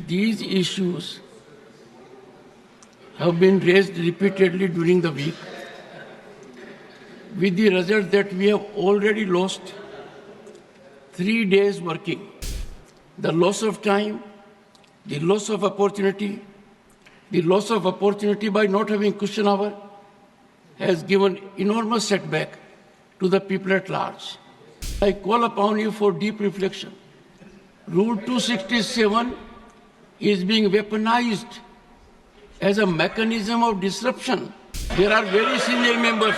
These issues have been raised repeatedly during the week, with the result that we have already lost 3 days working. The loss of time, the loss of opportunity by not having question hour has given enormous setback to the people at large. I call upon you for deep reflection. Rule 267 is being weaponized as a mechanism of disruption. There are very senior members.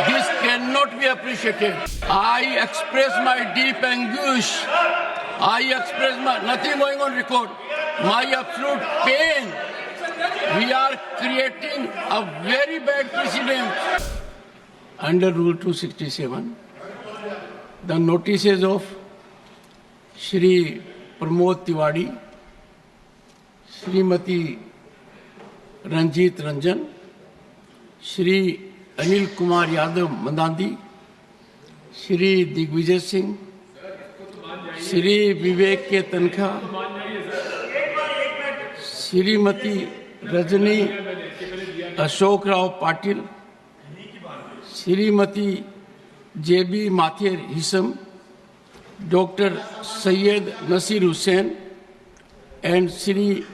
This cannot be appreciated. I express my deep anguish. Nothing going on record. My absolute pain. We are creating a very bad precedent. Under Rule 267, the notices of Shri Pramod Tiwari, Srimati Ranjit Ranjan, Shri Anil Kumar Yadav Mandandi, Shri Digvijay Singh, Shri Vivek K. Tankha, Srimati Rajani Ashok Rao Patil, Srimati J.B. Mathur Hisam, Dr. Syed Nasir Hussain, and Shri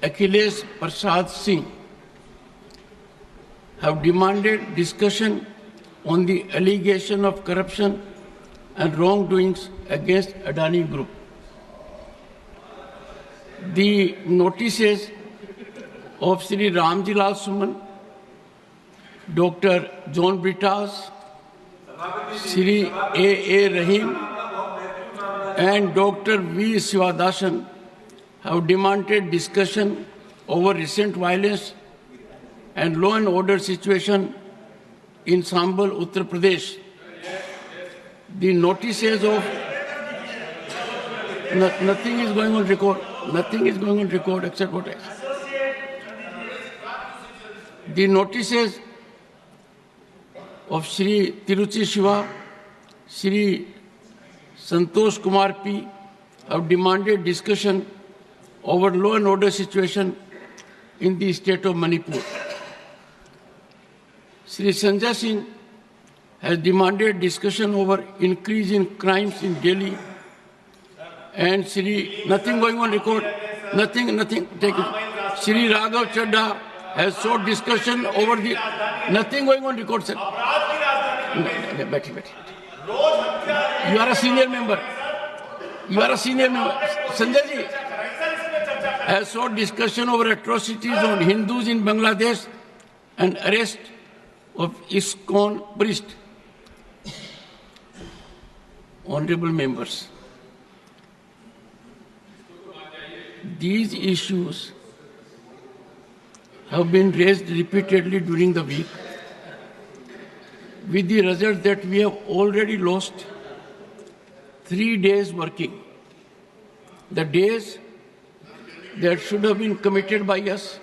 Akhilesh Prasad Singh have demanded discussion on the allegation of corruption and wrongdoings against Adani Group. The notices of Shri Ramji Lal Suman, Dr. John Britas, Shri A. Rahim, and Dr. V. Sivadasan have demanded discussion over recent violence and law and order situation in Sambal, Uttar Pradesh. The notices of nothing is going on record. Nothing is going on record except what I said. The notices of Shri Tiruchi Shiva, Shri Santosh Kumar P. have demanded discussion over law and order situation in the state of Manipur. Shri Sanjay Singh has demanded discussion over increase in crimes in Delhi, and nothing going on record, nothing, take it. Shri Raghav Chadha has sought discussion over the, nothing going on record, sir. You are a senior member. Sanjay ji has sought discussion over atrocities on Hindus in Bangladesh and arrest of ISKCON priest. Honorable members, these issues have been raised repeatedly during the week, with the result that we have already lost 3 days working. The days that should have been committed by us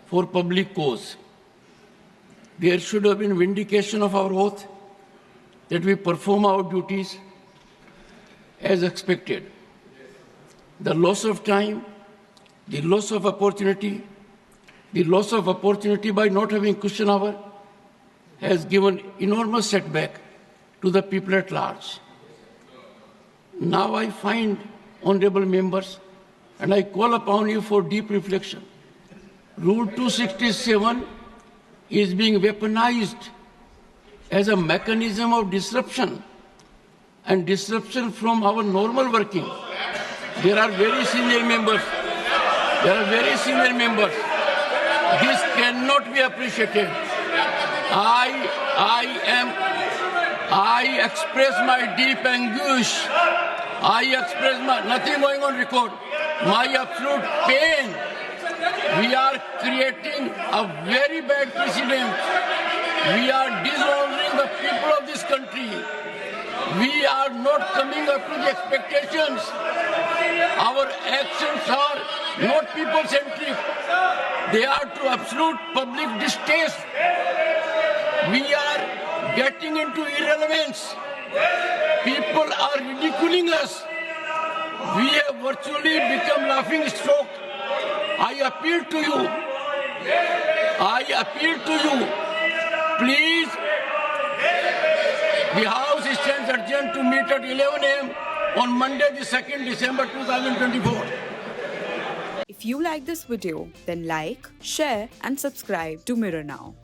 for public cause. There should have been vindication of our oath that we perform our duties as expected. The loss of time, the loss of opportunity by not having question hour has given enormous setback to the people at large. Now I find, honorable members, and I call upon you for deep reflection. Rule 267 is being weaponized as a mechanism of disruption and disruption from our normal working. There are very senior members. This cannot be appreciated. I express my deep anguish. Nothing going on record. My absolute pain. We are creating a very bad precedent. We are dishonoring the people of this country. We are not coming up to the expectations. Our actions are not people-centric. They are to absolute public distaste. We are getting into irrelevance. People are ridiculing us. We have virtually become laughing stock. I appeal to you. Please, the House stands urgent to meet at 11 a.m. on Monday, the 2nd December 2024. If you like this video, then like, share and subscribe to Mirror Now.